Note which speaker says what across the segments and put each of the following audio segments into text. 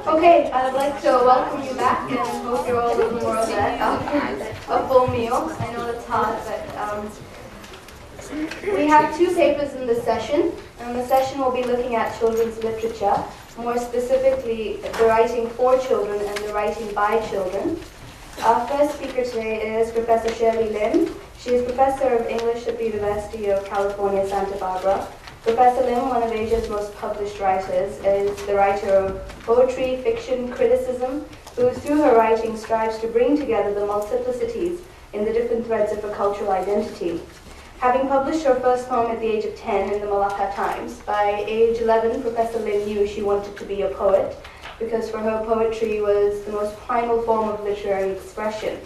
Speaker 1: Okay, I'd like to welcome you back and hope you're all a little more set after a full meal. I know it's hot, but we have two papers in this session, and the session will be looking at children's literature, more specifically the writing for children and the writing by children. Our first speaker today is Professor Shirley Lim. She is Professor of English at the University of California, Santa Barbara. Professor Lim, one of Asia's most published writers, is the writer of poetry, fiction, criticism, who through her writing strives to bring together the multiplicities in the different threads of her cultural identity. Having published her first poem at the age of 10 in the Malacca Times, by age 11, Professor Lim knew she wanted to be a poet, because for her poetry was the most primal form of literary expression.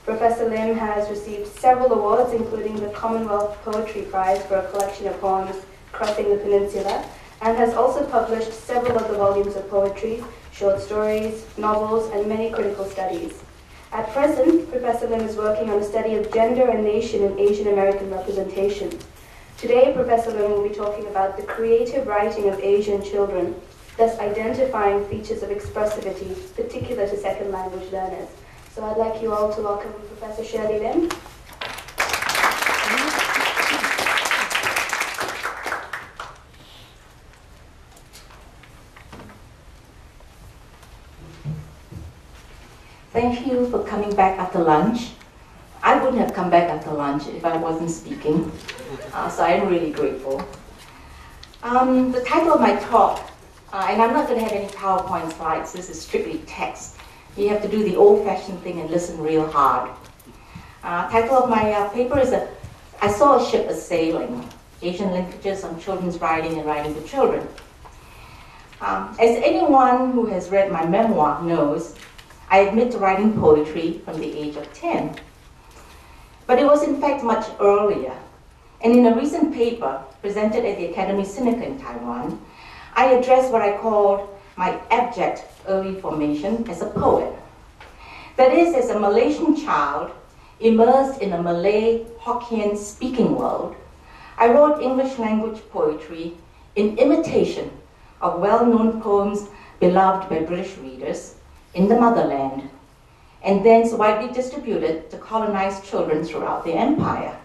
Speaker 1: Professor Lim has received several awards, including the Commonwealth Poetry Prize for a collection of poems crossing the peninsula, and has also published several other volumes of poetry, short stories, novels, and many critical studies. At present, Professor Lim is working on a study of gender and nation in Asian American representation. Today, Professor Lim will be talking about the creative writing of Asian children, thus identifying features of expressivity particular to second language learners. So I'd like you all to welcome Professor Shirley Lim.
Speaker 2: Thank you for coming back after lunch. I wouldn't have come back after lunch if I wasn't speaking, so I'm really grateful. The title of my talk, and I'm not going to have any PowerPoint slides, this is strictly text. You have to do the old-fashioned thing and listen real hard. Title of my paper is I Saw a Ship A-Sailing, Asian Linkages on Children's Writing and Writing for Children. As anyone who has read my memoir knows, I admit to writing poetry from the age of 10. But it was in fact much earlier. And in a recent paper presented at the Academy Sinica in Taiwan, I addressed what I called my abject early formation as a poet. That is, as a Malaysian child, immersed in a Malay Hokkien speaking world, I wrote English language poetry in imitation of well-known poems beloved by British readers in the motherland, and thence widely distributed to colonized children throughout the empire.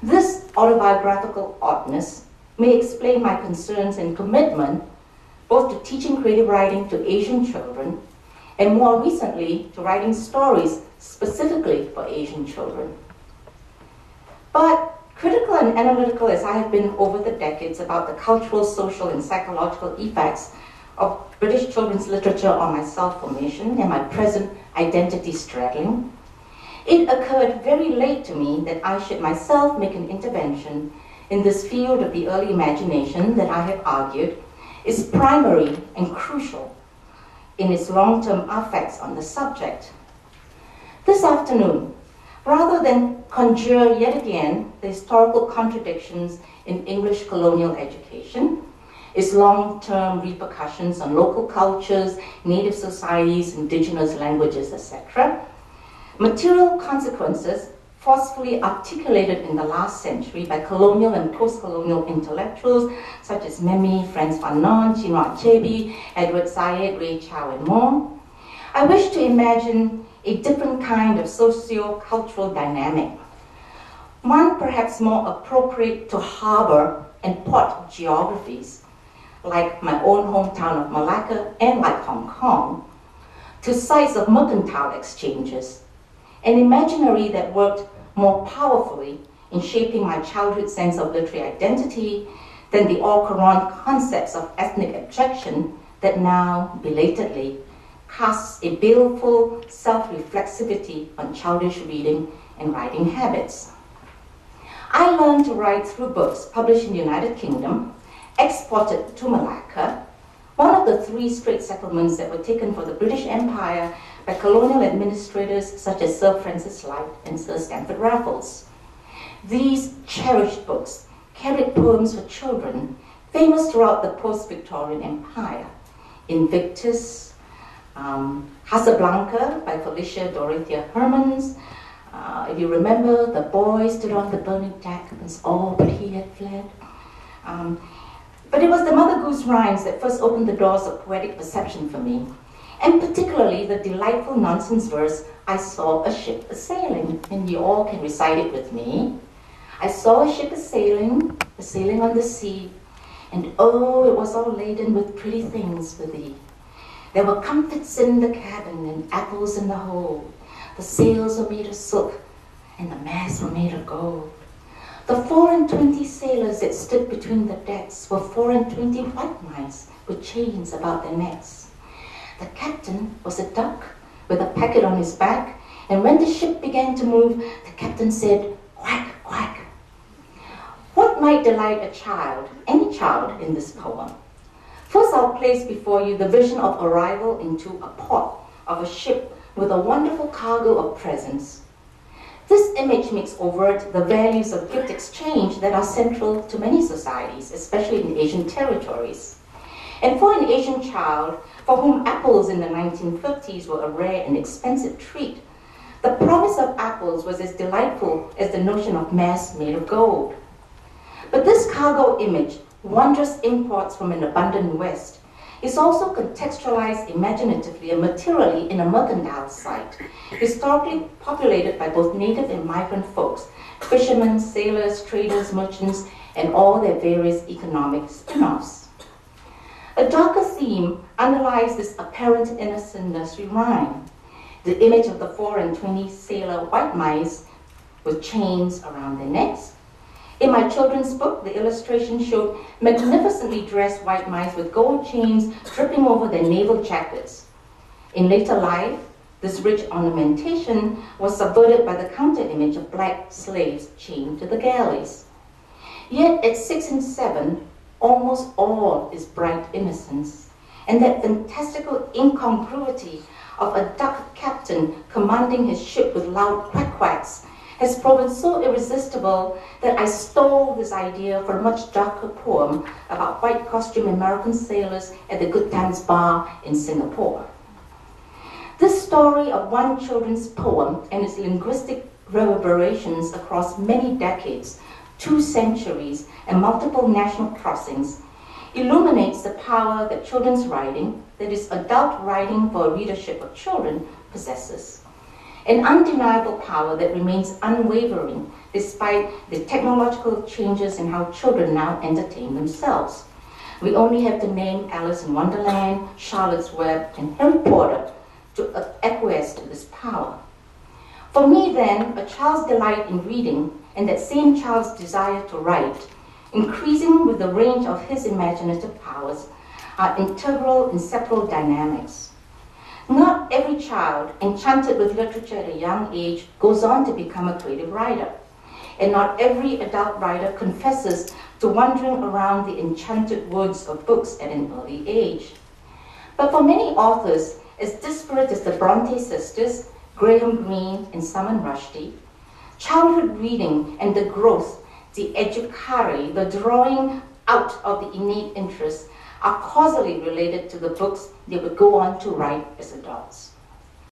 Speaker 2: This autobiographical oddness may explain my concerns and commitment both to teaching creative writing to Asian children, and more recently to writing stories specifically for Asian children. But critical and analytical as I have been over the decades about the cultural, social, and psychological effects of British children's literature on my self-formation and my present identity straddling, it occurred very late to me that I should myself make an intervention in this field of the early imagination that I have argued is primary and crucial in its long-term effects on the subject. This afternoon, rather than conjure yet again the historical contradictions in English colonial education, its long-term repercussions on local cultures, native societies, indigenous languages, etc., material consequences forcefully articulated in the last century by colonial and post-colonial intellectuals such as Memmi, Frantz Fanon, Chinua Achebe, Edward Said, Ray Chow, and more, I wish to imagine a different kind of socio-cultural dynamic, one perhaps more appropriate to harbor and port geographies, like my own hometown of Malacca and like Hong Kong, to sites of mercantile exchanges, an imaginary that worked more powerfully in shaping my childhood sense of literary identity than the all-Quran concepts of ethnic abjection that now, belatedly, casts a baleful self-reflexivity on childish reading and writing habits. I learned to write through books published in the United Kingdom, exported to Malacca, one of the 3 straight settlements that were taken for the British Empire by colonial administrators such as Sir Francis Light and Sir Stamford Raffles. These cherished books carried poems for children famous throughout the post-Victorian Empire. Invictus, Casablanca by Felicia Dorothea Hermans. If you remember, the boy stood on the burning deck, was all but he had fled. But it was the Mother Goose rhymes that first opened the doors of poetic perception for me, and particularly the delightful nonsense verse, "I saw a ship a-sailing," and you all can recite it with me. "I saw a ship a-sailing on the sea, and oh, it was all laden with pretty things for thee. There were comforts in the cabin and apples in the hold. The sails were made of silk, and the masts were made of gold. The 24 sailors that stood between the decks were 24 white mice with chains about their necks. The captain was a duck with a packet on his back, and when the ship began to move, the captain said, 'Quack, quack.'" What might delight a child, any child, in this poem? First, I'll place before you the vision of arrival into a port of a ship with a wonderful cargo of presents. This image makes overt the values of gift exchange that are central to many societies, especially in Asian territories. And for an Asian child, for whom apples in the 1950s were a rare and expensive treat, the promise of apples was as delightful as the notion of masts made of gold. But this cargo image, wondrous imports from an abundant West, is also contextualized imaginatively and materially in a mercantile site, historically populated by both native and migrant folks, fishermen, sailors, traders, merchants, and all their various economic spin-offs. A darker theme underlies this apparent innocent nursery rhyme, the image of the 24 sailor white mice with chains around their necks. In my children's book, the illustration showed magnificently dressed white mice with gold chains dripping over their naval jackets. In later life, this rich ornamentation was subverted by the counter-image of black slaves chained to the galleys. Yet at 6 and 7, almost all is bright innocence, and that fantastical incongruity of a duck captain commanding his ship with loud quack-quacks has proven so irresistible that I stole this idea for a much darker poem about white costume American sailors at the Good Times Bar in Singapore. This story of one children's poem and its linguistic reverberations across many decades, 2 centuries, and multiple national crossings illuminates the power that children's writing, that is adult writing for a readership of children, possesses. An undeniable power that remains unwavering despite the technological changes in how children now entertain themselves. We only have to name Alice in Wonderland, Charlotte's Web, and Harry Potter to acquiesce to this power. For me then, a child's delight in reading and that same child's desire to write, increasing with the range of his imaginative powers, are integral, inseparable dynamics. Not every child enchanted with literature at a young age goes on to become a creative writer, and not every adult writer confesses to wandering around the enchanted woods of books at an early age. But for many authors, as disparate as the Bronte sisters, Graham Greene and Salman Rushdie, childhood reading and the growth, the educare, the drawing out of the innate interest, are causally related to the books they would go on to write as adults.